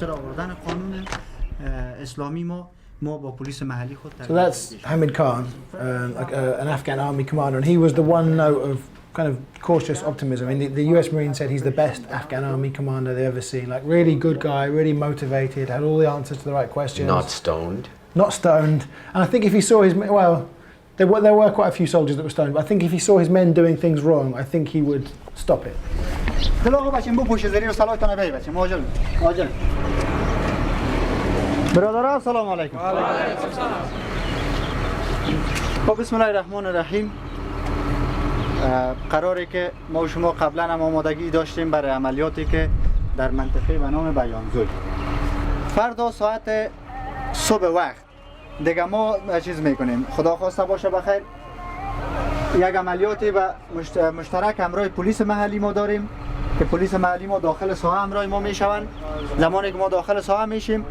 خاطر آوردن قانون اسلامی ما با پلیس محلی خود. So that's Hamid Khan, an Afghan army commander, and he was the one note of kind of cautious optimism. I mean, the US Marine said he's the best Afghan army commander they've ever seen. Like, really good guy, really motivated, had all the answers to the right questions. Not stoned. Not stoned. And I think if he saw his, well, there were quite a few soldiers that were stoned, but I think if he saw his men doing things wrong, I think he would stop it. برادران سلام علیکم. خب بسم الله الرحمن الرحیم. قراره که ما و شما قبلا هم آمادگی داشتیم برای عملیاتی که در منطقه به نام بیانزوی. فردا ساعت صبح وقت دیگه ما چیز میکنیم. خدا خواسته باشه بخیر. یک عملیاتی به مشترک همراه پلیس محلی ما داریم که پلیس محلی ما داخل ساحه همراه ما میشوند. زمانی که ما داخل ساحه میشیم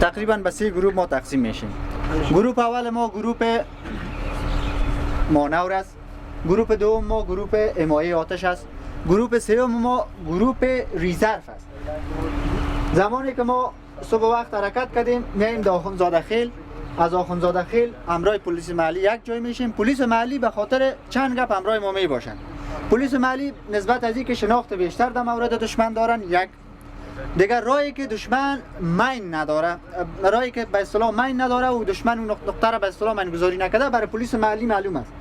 تقریبا به 3 گروه ما تقسیم میشیم. گروه اول ما گروه مانور است. گروه دوم ما گروه حمایه آتش است. گروه سوم ما گروه ریزرو است. زمانی که ما صبح وقت حرکت کردیم میایم به آخوندزاده خیل. از آخوندزاده خیل همراه پلیس محلی یک جای میشیم. پلیس محلی به خاطر چند گپ همراه ما میباشند. پلیس محلی نسبت از اینکه شناخت بیشتر در مورد دشمن دارن، یک دیگر راهی که دشمن مین نداره، راهی که به اصطلاح مین نداره و دشمن اون نقطه را به اصطلاح مین گذاری نکرده برای پلیس محلی معلوم است.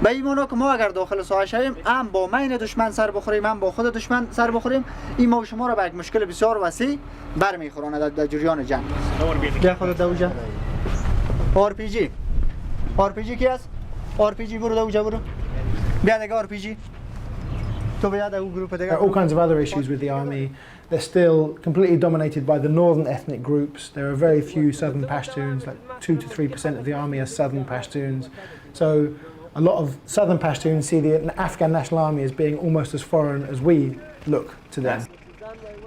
به این معنی که ما اگر داخل ساحه شویم هم با مین دشمن سر بخوریم هم با خود دشمن سر بخوریم، این ما و شما را به یک مشکل بسیار وسیع برمیخوراند در جریان جنگ. بیا خودت دوجا. آر پی جی کی است؟ آر پی جی برو دوجا برو. بیا دیگه آر پی جی. تو بیا دیگه گروه دیگه. All kinds of other issues with the army. They're still completely dominated by the northern ethnic groups. There are very few southern Pashtuns, like 2 to 3% of the army are southern Pashtuns. So a lot of southern Pashtuns see the Afghan National Army as being almost as foreign as we look to them.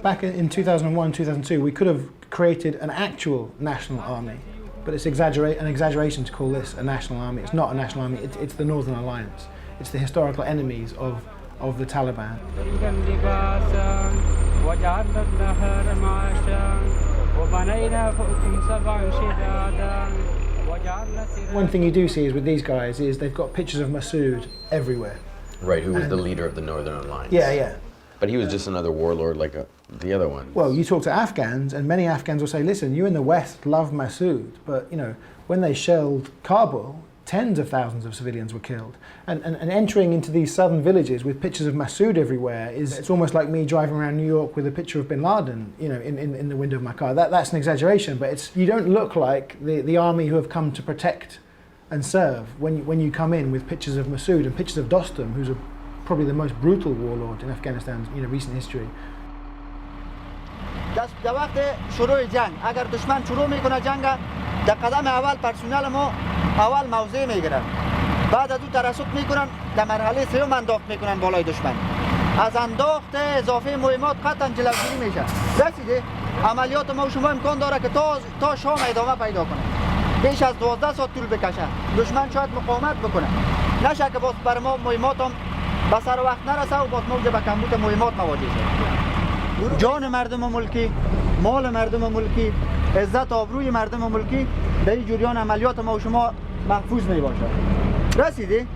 Back in 2001, 2002, we could have created an actual national army, but it's an exaggeration to call this a national army. It's not a national army, it's the Northern Alliance. It's the historical enemies of the Taliban. One thing you do see is with these guys is they've got pictures of Masood everywhere. Right, who was the leader of the Northern Alliance. Yeah. But he was just another warlord like the other one. Well, you talk to Afghans and many Afghans will say, listen, you in the West love Masood, but you know, when they shelled Kabul, tens of thousands of civilians were killed. And entering into these southern villages with pictures of Masood everywhere it's almost like me driving around New York with a picture of bin Laden, you know, in the window of my car. That's an exaggeration, but you don't look like the army who have come to protect and serve when you come in with pictures of Masood and pictures of Dostum, who's probably the most brutal warlord in Afghanistan's recent history. در وقت شروع جنگ اگر دشمن شروع میکنه جنگ در قدم اول پرسونل ما اول موضع میگیرن، بعد از اون ترصد میکنن در مرحله سوم انداخت میکنن بالای دشمن. از انداخت اضافه مهمات قطعا جلوگیری میشه. رسیده عملیات ما و شما امکان داره که تا شام ادامه پیدا کنه، بیش از 12 ساعت طول بکشه. دشمن شاید مقاومت بکنه، نشه که باز بر ما مهمات هم به سر وقت نرسه و باز موجه به کمبود مهمات مواجه شد. جان مردم ملکی، مال مردم ملکی، عزت آبروی مردم ملکی در این جریان عملیات ما و شما محفوظ می باشه. رسیدی؟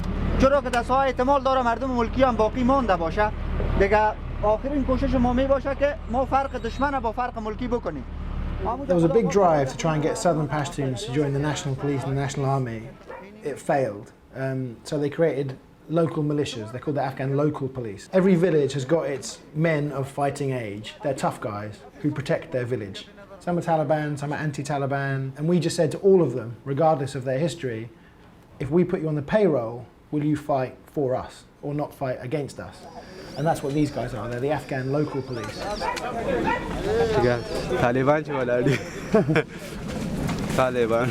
چرا که در ساحه احتمال داره مردم ملکی هم باقی مانده باشه. دیگه آخرین کوشش ما می باشه که ما فرق دشمن با فرق ملکی بکنیم. There was a big drive to try and get southern Pashtuns to join the national police and the national army. It failed. So they created local militias. They're called the Afghan local police. Every village has got its men of fighting age. They're tough guys who protect their village. Some are Taliban, some are anti-Taliban. And we just said to all of them, regardless of their history, if we put you on the payroll, will you fight for us or not fight against us? And that's what these guys are. They're the Afghan local police. Taliban.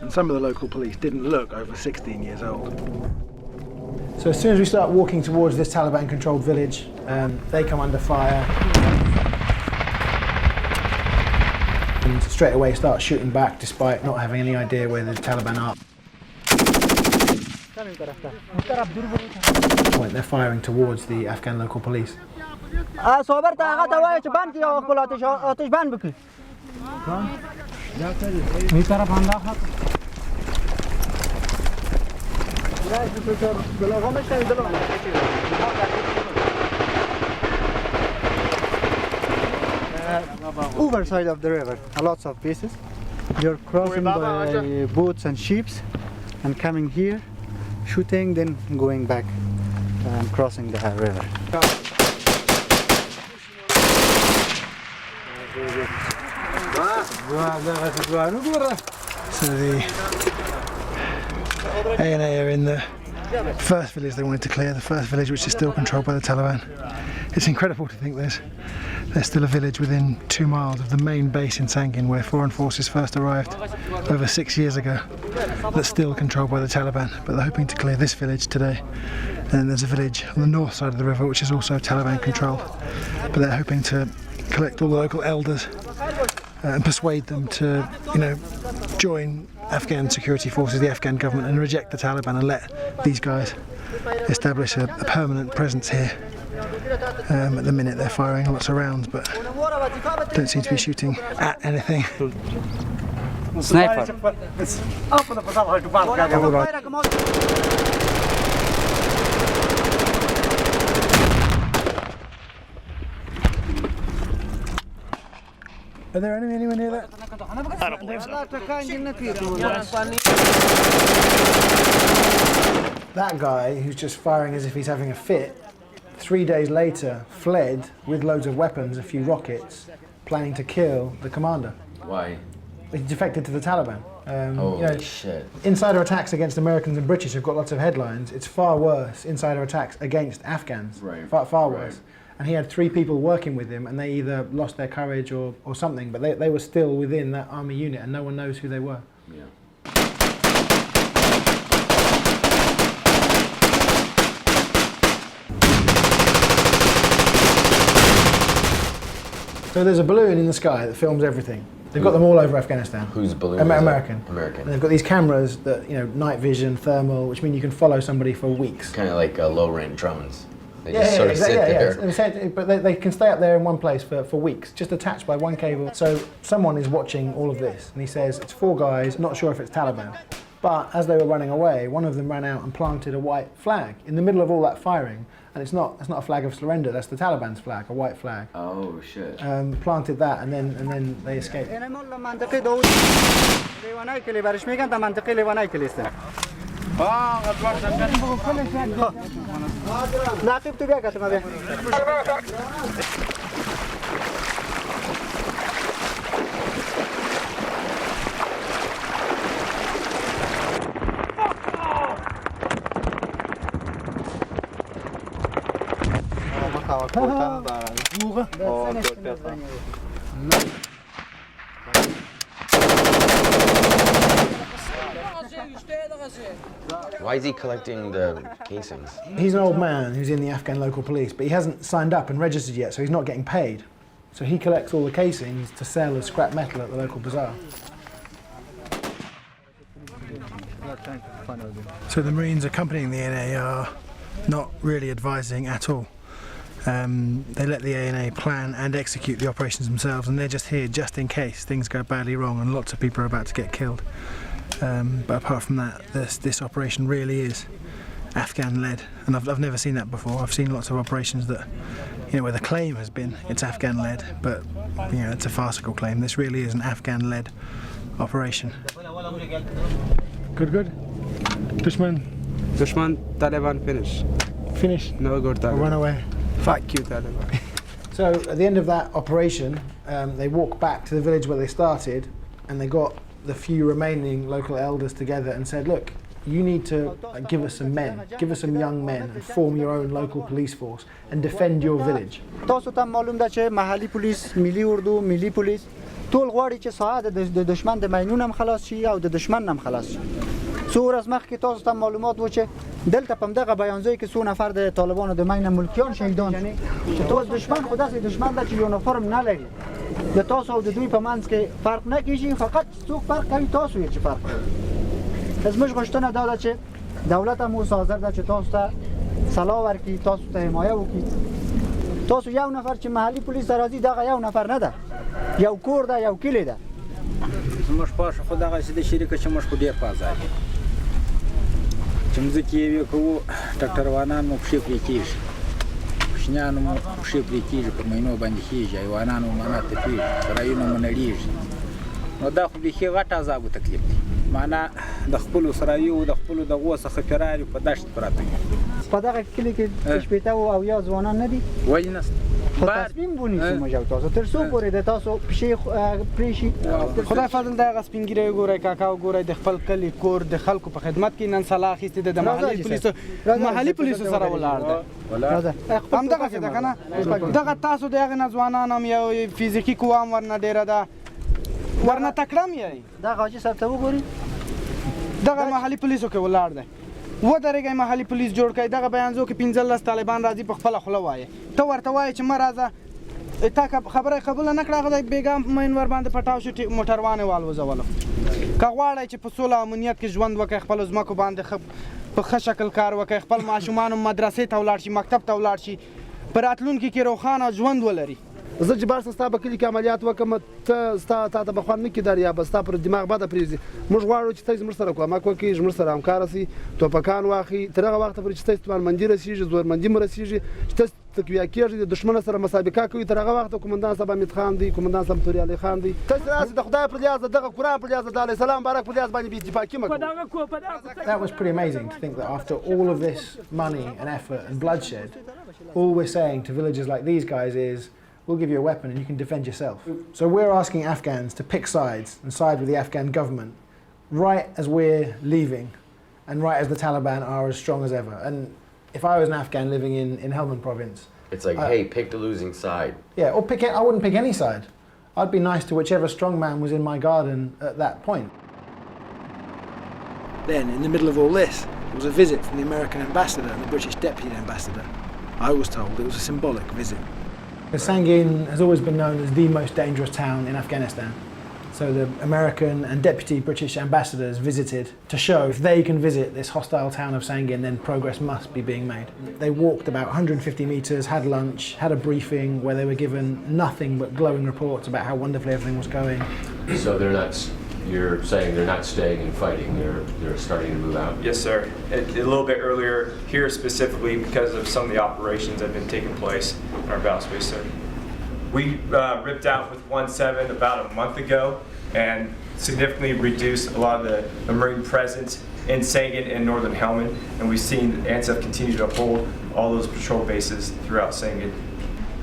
And some of the local police didn't look over 16 years old. So as soon as we start walking towards this Taliban-controlled village, they come under fire and straight away start shooting back despite not having any idea where the Taliban are. point, they're firing towards the Afghan local police. صابر تا هغه ته وایي چې بند کړي او خپل آتش بند وکړي. Over side of the river, lots of pieces. You're crossing by boats and ships and coming here, shooting, then going back and crossing the river. So the ANA are in the first village they wanted to clear, the first village which is still controlled by the Taliban. It's incredible to think there's still a village within 2 miles of the main base in Sangin where foreign forces first arrived over 6 years ago that's still controlled by the Taliban, but they're hoping to clear this village today. And then there's a village on the north side of the river which is also Taliban controlled, but they're hoping to collect all the local elders and persuade them to, join Afghan security forces, the Afghan government, and reject the Taliban and let these guys establish a permanent presence here. At the minute they're firing lots of rounds, but don't seem to be shooting at anything. Sniper. Are there anyone near that? That guy who's just firing as if he's having a fit, 3 days later fled with loads of weapons, a few rockets, planning to kill the commander. Why? He defected to the Taliban. Holy shit. Insider attacks against Americans and British have got lots of headlines. It's far worse, insider attacks against Afghans. Right. Far worse. And he had 3 people working with him, and they either lost their courage or something, but they were still within that army unit, and no one knows who they were. Yeah. So there's a balloon in the sky that films everything. They've got them all over Afghanistan. Whose balloon? American. American. And they've got these cameras that, night vision, thermal, which mean you can follow somebody for weeks. Kind of like low-range drones. They just sort of sit there. But they can stay up there in one place for weeks, just attached by one cable. So someone is watching all of this, and he says it's 4 guys, not sure if it's Taliban. But as they were running away, one of them ran out and planted a white flag in the middle of all that firing. And it's not a flag of surrender, that's the Taliban's flag, a white flag. Oh shit. Planted that and then they escaped. Why is he collecting the casings? He's an old man who's in the Afghan local police, but he hasn't signed up and registered yet, so he's not getting paid. So he collects all the casings to sell as scrap metal at the local bazaar. So the Marines accompanying the ANA are not really advising at all. They let the ANA plan and execute the operations themselves, and they're just here just in case things go badly wrong and lots of people are about to get killed. But apart from that, this operation really is Afghan-led, and I've never seen that before. I've seen lots of operations that, where the claim has been it's Afghan-led, but it's a farcical claim. This really is an Afghan-led operation. Good. Dushman, Taliban finish. Finish. No good Taliban. Run away. Fuck you, Taliban. So at the end of that operation, they walked back to the village where they started, and they got the few remaining local elders together and said, look, you need to give us some men, give us some young men and form your own local police force and defend your village. تاسو ته معلوم ده چې محلي پولیس، ملي اردو، ملي پولیس ټول غواړي چې ساعت د دشمن د ماینونو هم خلاص شي او د دشمن هم خلاص شي. څو ورځې مخکې تاسو ته معلومات و چې دلته په همدغه بیانځای کې څو نفر د طالبانو د ماین ملکیان شهیدان شي چې تاسو دشمن خو داسې دشمن ده چې یونیفرم نه لري. د تاسو او د دوی په منځ کې فرق نه کیږي، فقط څوک فرق کوي تاسو یې چې فرق کوي. زموږ غوښتنه دا ده چې دولت هم اوس حاضر ده چې تاسو ته صلاح ورکړي، تاسو ته حمایه وکړي. تاسو یو نفر چې محلي پولیس ته راځي دغه یو نفر نه ده، یو کور ده، یو کلی ده. زموږ پاشه خو دغسې د شریکه چې موږ خو ډېر په ازاد یو چې مځکې یې کوو، ټکټروانان مو پښې پرې کېږي، کوچنیانو مو پښې پرې کېږي، پر مینو باندې خېږي، حیوانان مو منه تپېږي، سرایونه مو نړېږي. نو دا خو بیخي غټ عذاب و تکلیف دی. معنا د خپلو سرایو د خپلو دغو څخه فرار په دشت پراته دي. په دغه کلي کې شپېته او یا ځوانان نه دي؟ ولې نشته؟ خو تصمیم ونیسو موږ او تاسو تر څو پورې د تاسو پښې پرې شي. خدای فضل د هغه سپین ږیری وګورئ، کاکا وګورئ، د خپل کلي کور د خلکو په خدمت کې نن سلا اخیستې ده، د محلي پولیسو سره ولاړ ده. همدغسې ده که نه؟ دغه تاسو د هغې نه ځوانان هم یو فزیکي قوه هم ورنه ډېره ده، ورنه تکړه هم یې. دغه حاجي صاحب ته وګورئ، دغه محلي پولیسو کې ولاړ دی. ودرېږئ محلي پولیس جوړ کړئ. دغه بیانزو کې 15 طالبان راځي، په خپله خوله وایي. ته ورته وایې چې مه راځه، تا خبره قبوله نه کړه، هغه د بېګا مین ورباندې پټاو شو، موټروان یې والوځولو. که غواړئ چې په سوله امنیت کې ژوند وکړئ، خپلو ځمکو باندې په ښه شکل کار وکړئ، خپل ماشومان هم مدرسې ته ولاړ شي، مکتب ته ولاړ شي، په راتلونکي کې روښانه ژوند ولري. زه چې بار ستا په کلي کې عملیات وکړم، تا ته به خوند نه کړي در یا به ستا پر دماغ بده پرېږدي. موږ غواړو چې ته زموږ سره کومک وکړي، زموږ سره همکاره سي، توپکان واخلي، تر هغه وخته پورې چې ته ستوانمندي رسېږي، زورمندي مو رسېږي، چې ته تقویه کېږي، د دښمن سره مسابقه کوي. تر هغه وخته قومندان صاحب حمید خان دی، قومندان صاحب توري علي خان دی. ته راسې د خدای پر لیاز، دغه قرآن پر لیاز، د علیه السلام بارک پر لیاز باندې بې اتفاقي مه کوه. That was pretty amazing to think that after all of this money and effort and bloodshed, all we're saying to villagers like these guys is, we'll give you a weapon and you can defend yourself. So we're asking Afghans to pick sides and side with the Afghan government right as we're leaving and right as the Taliban are as strong as ever. And if I was an Afghan living in Helmand province... It's like, hey, pick the losing side. Yeah, or I wouldn't pick any side. I'd be nice to whichever strong man was in my garden at that point. Then, in the middle of all this, there was a visit from the American ambassador and the British deputy ambassador. I was told it was a symbolic visit. Sangin has always been known as the most dangerous town in Afghanistan. So the American and deputy British ambassadors visited to show if they can visit this hostile town of Sangin, then progress must be being made. They walked about 150 metres, had lunch, had a briefing where they were given nothing but glowing reports about how wonderfully everything was going. So you're saying they're not staying and fighting, they're starting to move out? Yes, sir. A little bit earlier here specifically because of some of the operations that have been taking place in our battle space, sir. We ripped out with 1-7 about a month ago and significantly reduced a lot of the Marine presence in Sangin and northern Helmand, and we've seen ANSF continue to hold all those patrol bases throughout Sangin.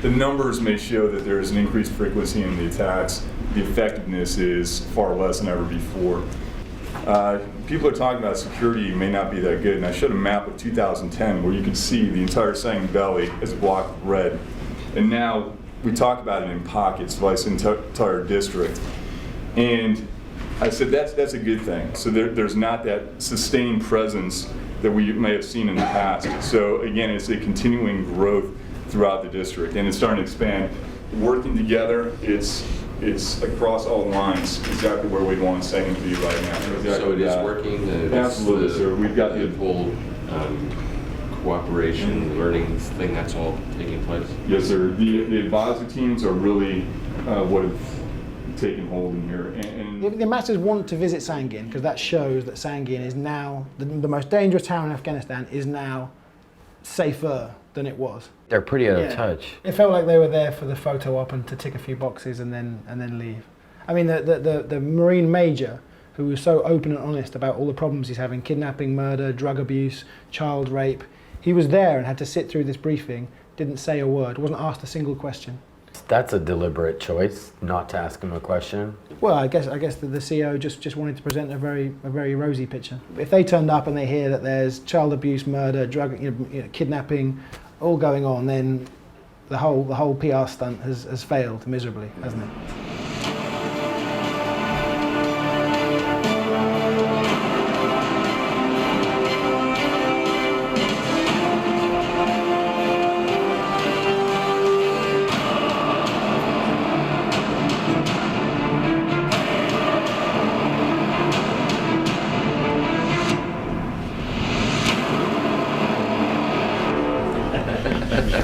The numbers may show that there is an increased frequency in the attacks. The effectiveness is far less than ever before. People are talking about security may not be that good, and I showed a map of 2010 where you could see the entire Sangin Valley as a block of red. And now we talk about it in pockets, like this entire district. And I said that's a good thing. So there's not that sustained presence that we may have seen in the past. So again, it's a continuing growth throughout the district, and it's starting to expand. Working together, it's across all lines, exactly where we'd want Sangin to be right now. Exactly. So it is working? Absolutely, sir. We've got the whole cooperation, learning thing, that's all taking place? Yes, sir. The advisor teams are really what have taken hold in here. And the ambassadors want to visit Sangin because that shows that Sangin is now, the most dangerous town in Afghanistan is now safer than it was. They're pretty out of touch. It felt like they were there for the photo op and to tick a few boxes and then leave. I mean, the Marine Major, who was so open and honest about all the problems he's having, kidnapping, murder, drug abuse, child rape, he was there and had to sit through this briefing, didn't say a word, wasn't asked a single question. That's a deliberate choice, not to ask him a question. Well, I guess the CEO just wanted to present a very rosy picture. If they turned up and they hear that there's child abuse, murder, drug, kidnapping, all going on, then the whole PR stunt has failed miserably, hasn't it?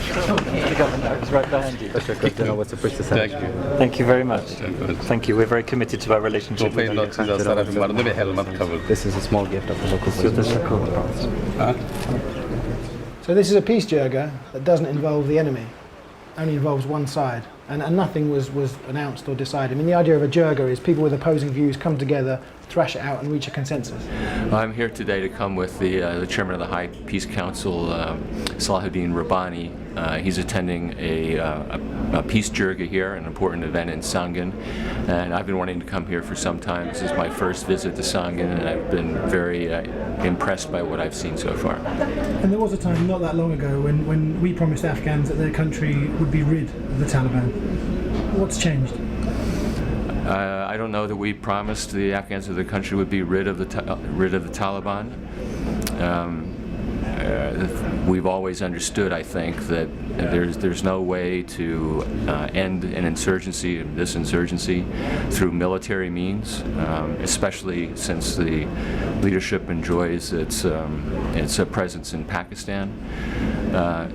The governor is right behind you. Thank you. Thank you very much. Thank you. We're very committed to our relationship with you. This is a small gift of the local So this is a peace jirga that doesn't involve the enemy, only involves one side, and nothing was announced or decided. I mean, the idea of a jirga is people with opposing views come together, thrash it out and reach a consensus. I'm here today to come with the chairman of the High Peace Council, Salahuddin Rabbani. He's attending a peace jirga here, an important event in Sangin, and I've been wanting to come here for some time. This is my first visit to Sangin, and I've been very impressed by what I've seen so far. And there was a time not that long ago when we promised Afghans that their country would be rid of the Taliban. What's changed? I don't know that we promised the Afghans that the country would be rid of the Taliban. We've always understood, I think, that there's no way to end an insurgency, this insurgency, through military means, especially since the leadership enjoys its presence in Pakistan.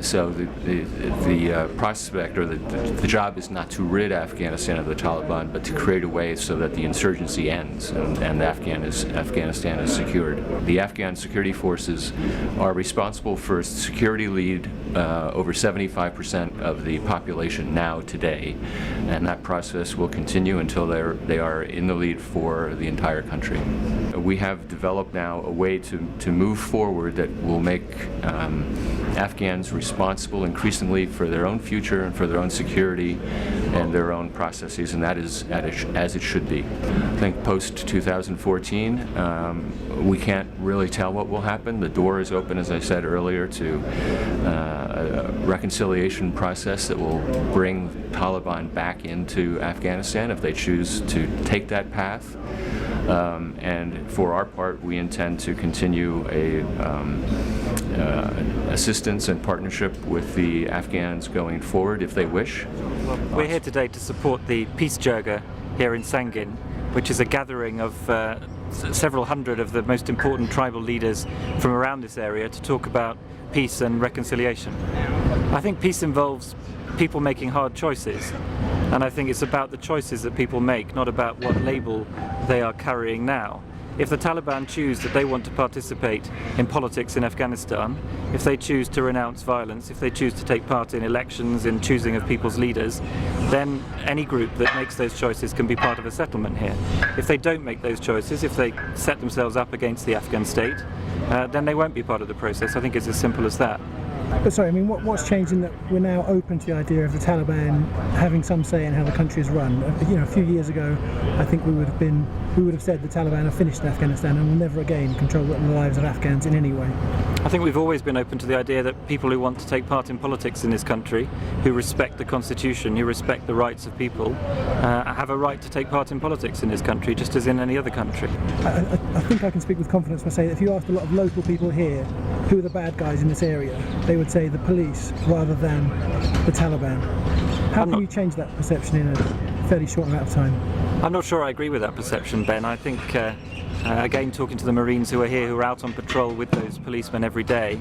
So the prospect or the job is not to rid Afghanistan of the Taliban, but to create a way so that the insurgency ends and Afghanistan is secured. The Afghan security forces are responsible for security lead over 75% of the population now today, and that process will continue until they are in the lead for the entire country. We have developed now a way to move forward that will make Afghans responsible increasingly for their own future and for their own security and their own processes, and that is as it should be. I think post-2014, we can't really tell what will happen. The door is open, as I said earlier, to a reconciliation process that will bring Taliban back into Afghanistan if they choose to take that path. And for our part, we intend to continue assistance and partnership with the Afghans going forward if they wish. We're here today to support the Peace Jirga here in Sangin, which is a gathering of several hundred of the most important tribal leaders from around this area to talk about peace and reconciliation. I think peace involves people making hard choices, and I think it's about the choices that people make, not about what label they are carrying now. If the Taliban choose that they want to participate in politics in Afghanistan, if they choose to renounce violence, if they choose to take part in elections, in choosing of people's leaders, then any group that makes those choices can be part of a settlement here. If they don't make those choices, if they set themselves up against the Afghan state, then they won't be part of the process. I think it's as simple as that. But sorry, I mean, what's changed in that we're now open to the idea of the Taliban having some say in how the country is run? You know, a few years ago, I think we would have said the Taliban have finished in Afghanistan and will never again control the lives of Afghans in any way. I think we've always been open to the idea that people who want to take part in politics in this country, who respect the constitution, who respect the rights of people, have a right to take part in politics in this country, just as in any other country. I think I can speak with confidence by saying that if you asked a lot of local people here who are the bad guys in this area, they would say the police rather than the Taliban. How can you change that perception in a fairly short amount of time? I'm not sure I agree with that perception, Ben. I think, again, talking to the Marines who are here, who are out on patrol with those policemen every day,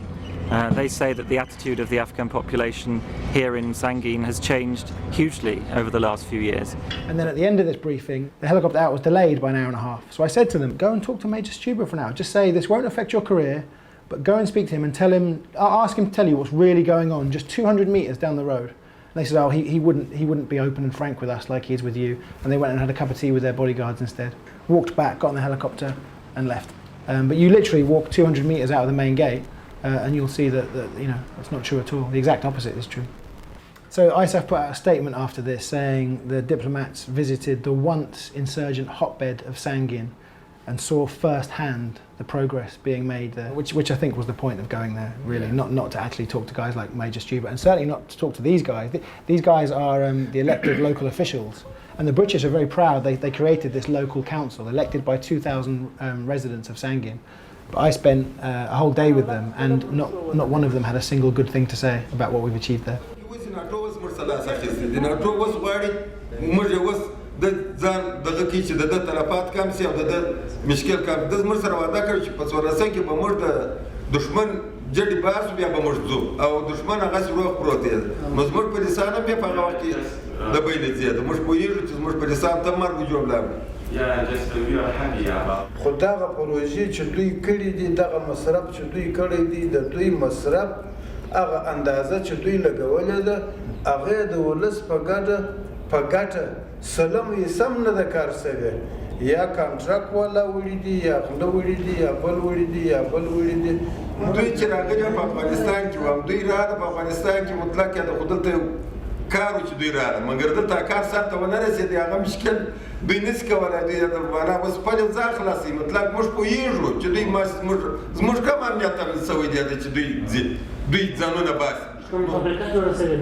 they say that the attitude of the Afghan population here in Sangin has changed hugely over the last few years. And then at the end of this briefing, the helicopter out was delayed by an hour and a half. So I said to them, go and talk to Major Stuber for an hour. Just say, this won't affect your career, but go and speak to him and ask him to tell you what's really going on, just 200 metres down the road. And they said, oh, he wouldn't be open and frank with us like he is with you. And they went and had a cup of tea with their bodyguards instead. Walked back, got in the helicopter and left. But you literally walk 200 metres out of the main gate and you'll see that you know, that's not true at all. The exact opposite is true. So ISAF put out a statement after this saying the diplomats visited the once insurgent hotbed of Sangin and saw firsthand the progress being made there, which I think was the point of going there, really, not to actually talk to guys like Major Stuber, and certainly not to talk to these guys. These guys are the elected local officials, and the British are very proud. They created this local council, elected by 2,000 residents of Sangin. But I spent a whole day with them, and not one of them had a single good thing to say about what we've achieved there. د ځان دغه کې چې د تلفات کم سي او د مشکل کم د زمر سره وعده کړی چې په 1400 کې به موږ د دشمن جډې باسو بیا به موږ ځو او دښمن هغسې روغ پروت دی نو زموږ پولیسان هم بیا په هغه وخت کې د بیلې ځای ده موږ پوهېږو چې زموږ پولیسان ته مرګ جمله خو دغه پروژې چې دوی کړي دي دغه مصرف چې دوی کړی دی د دوی مصرف هغه اندازه چې دوی لګولې ده هغه د ولس په ګټه سلم یې سم نه ده کار شوی یا کانټراکټ والا وړي دي یا غله وړي دي یا بل وړي دي یا بل وړي دي دوی چې راغلي په افغانستان کې وو دوی راغله په افغانستان کې مطلق یا د خو دلته کار و چې دوی راغله مګر دلته کار سرته ونه رسېدی هغه مشکل دوی نشي کولی دوی د معنا اوس خپل ځان خلاصوي مطلق موږ پوهېږو چې دوی زموږ کوم امنیت تامین شوی دی چې دوی ځانونه باسي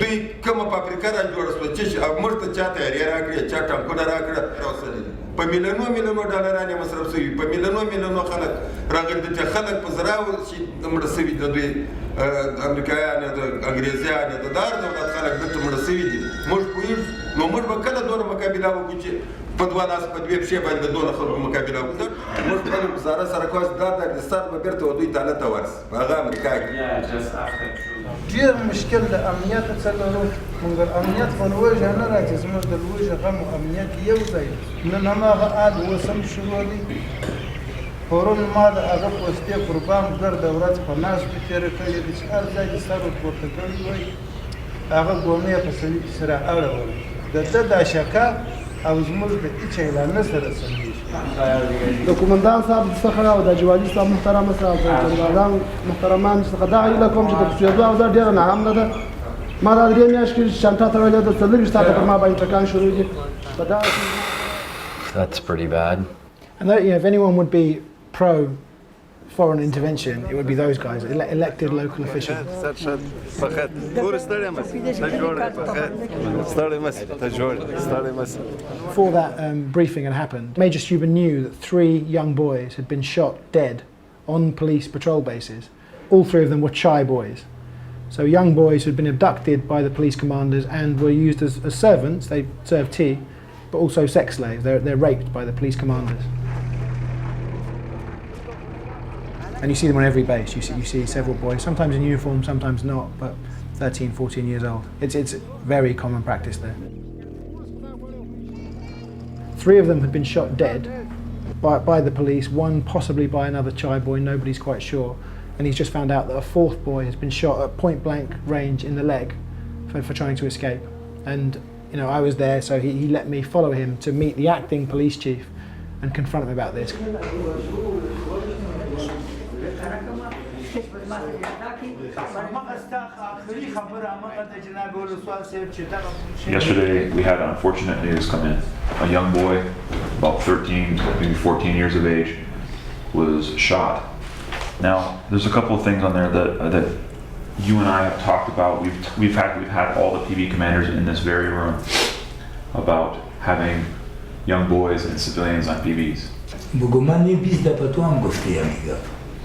دوی کومه فابریکه را جوړه شوه چې موږ ته چا تیاري راکړې چا ټانکونه راکړه راوصلې په میلیونو ډالران یې مصرف شوي په میلیونو خلک راغلي دي چې خلک په زراو چې مړه شوي د دوی امریکایان د انګریزیان د دار دولت خلک دلته مړه شوي دي موږ پوهېږو نو موږ به کله دونه مقابله وکړو چې په دوه لاس په دوې پښې باندې د دونه خلکو مقابله وکړو موږ خپله ګزاره سره کوو چې دا افغانستان به بېرته دوی تاله ته ورسي په هغه امریکا کې ډېر مشکل د امنیت څه لرو مګر امنیت په لوږه نه راځي زموږ د لوږه غم او امنیت یو ځای نن هماغه آل اوس هم شروع دي پرون ما د هغه پوستې قربان ګرده ورځ په ناستو تېره کړې ده چې هر ځای چې سر ورپورته کړی وای هغه ګومې یې په سړي سره اړول د ده دا شکه او زموږ د هېڅ اعلان نه سره سمېږي د کومندان صاحب څخه او د جوالي صاحب محترمه صاحب د جنرالان محترمان څخه دغه هیله کوم چې د پوسېدو اوضاع ډېره ناامنه ده ما دا 3 میاشتې کې چانټا تړلې ده 24 ساعته پر ما باندې ټکان شروع دي په دغه That's pretty bad. And that, if anyone would be pro foreign intervention, it would be those guys, elected local officials. Before that briefing had happened, Major Steuben knew that 3 young boys had been shot dead on police patrol bases. All 3 of them were Chai boys. So young boys who had been abducted by the police commanders and were used as servants. They served tea, but also sex slaves. They're raped by the police commanders. And you see them on every base. You see several boys, sometimes in uniform, sometimes not, but 13, 14 years old. It's very common practice there. 3 of them had been shot dead by the police, 1 possibly by another Chai boy, nobody's quite sure. And he's just found out that a 4th boy has been shot at point blank range in the leg for trying to escape. And I was there, so he let me follow him to meet the acting police chief and confront him about this. Yesterday we had unfortunate news come in. A young boy, about 13, maybe 14 years of age, was shot. Now, there's a couple of things on there that you and I have talked about. We've had all the PV commanders in this very room about having young boys and civilians on PVs.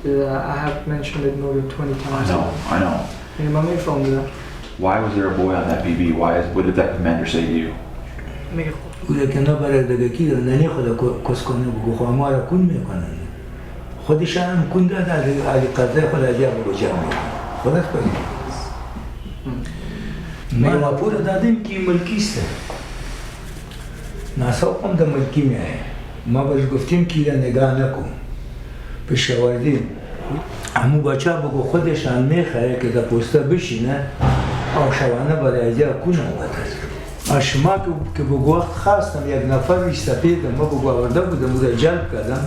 I have mentioned it more than 20 times. I know. Why was there a boy on that PV? What did that commander say to you? پشاوردیم امو بچه بگو خودشان میخواه که در پوسته بشینه او شوانه برای ازیا کنه وقت شما که بگو وقت خواستم یک نفرش سپیدم ما بگو آورده بودم بوده جلب کردم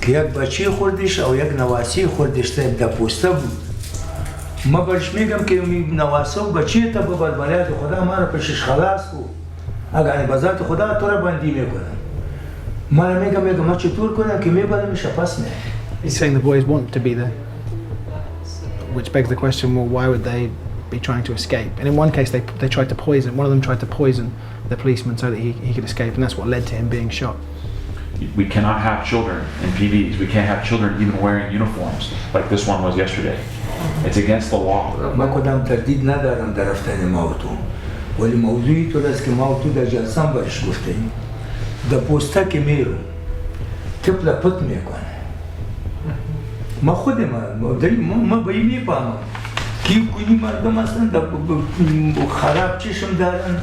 که یک بچه خوردش او یک نواسی خوردش در پوسته بود ما برش میگم که نواسه و بچه تا ببر برای خدا ما را پشش خلاص کو اگر بذات خدا تو را بندی میکنم He's saying the boys want to be there, which begs the question, well, why would they be trying to escape? And in one case they tried to poison, one of them tried to poison the policeman so that he could escape, and that's what led to him being shot. We cannot have children in PVs. We can't have children even wearing uniforms like this one was yesterday. It's against the law. ولی موضوعی طور است که ما تو در جلسان برش گفتیم در پوسته که میرو تپلا پت میکنه ما خودم ما به این میفهمم که کنی مردم اصلا خراب چشم دارن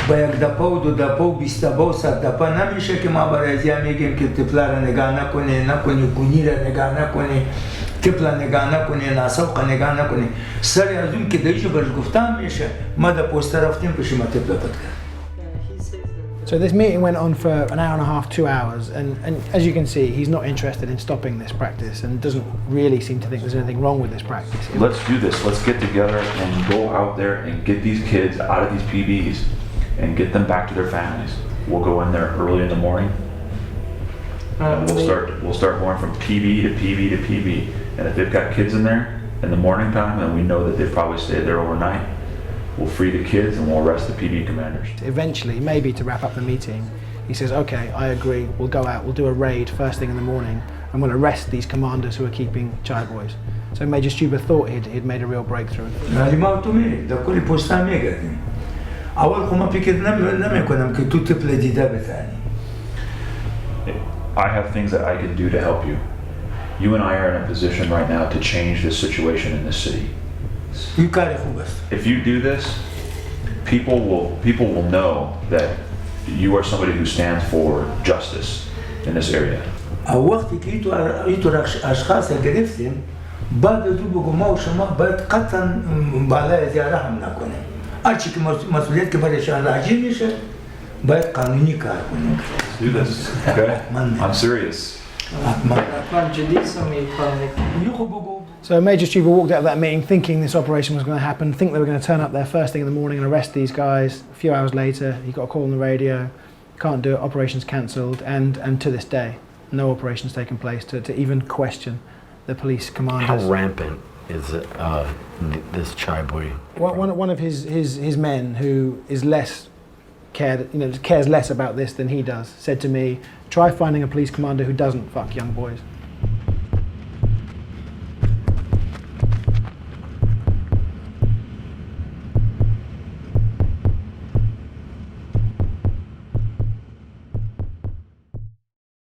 با یک دفعه و 2 دفعه و 20 دفعه و 100 دفعه نمیشه که ما برای ازیا میگیم که طفلا را نگاه نکنه کنی را نگاه نکنه طفلا نگاه نکنه ناسوق نگاه نکنه سر از اون که دیگه برش گفتم میشه ما در پوست رفتیم پیش ما طفلا بد کرد. So this meeting went on for an hour and a half, 2 hours, and as you can see, he's not interested in stopping this practice and doesn't really seem to think there's anything wrong with this practice. Let's do this. Let's get together and go out there and get these kids out of these PBs and get them back to their families. We'll go in there early in the morning. And we'll start going from PB to PB to PB. And if they've got kids in there in the morning time and we know that they've probably stayed there overnight, we'll free the kids and we'll arrest the PB commanders. Eventually, maybe to wrap up the meeting, he says, okay, I agree, we'll go out, we'll do a raid first thing in the morning and we'll arrest these commanders who are keeping child boys. So Major Stuber thought he'd made a real breakthrough. I have things that I can do to help you. You and I are in a position right now to change this situation in this city. If you do this, people will know that you are somebody who stands for justice in this area. وقتی که ایتو اشخاص گرفتیم بعد از او بگو ما و شما باید قطعا بالای زیاره هم نکنیم هرچی که مسئولیت که برایشان راجع میشه باید قانونی کار کنیم. Do this, okay? I'm serious. So Major Stuber walked out of that meeting thinking this operation was going to happen, think they were going to turn up there first thing in the morning and arrest these guys. A few hours later, he got a call on the radio, can't do it, operation's cancelled, and to this day, no operation's taken place to even question the police commanders. How rampant is this Chai boy? One of his men who is less cares less about this than he does, said to me, try finding a police commander who doesn't fuck young boys.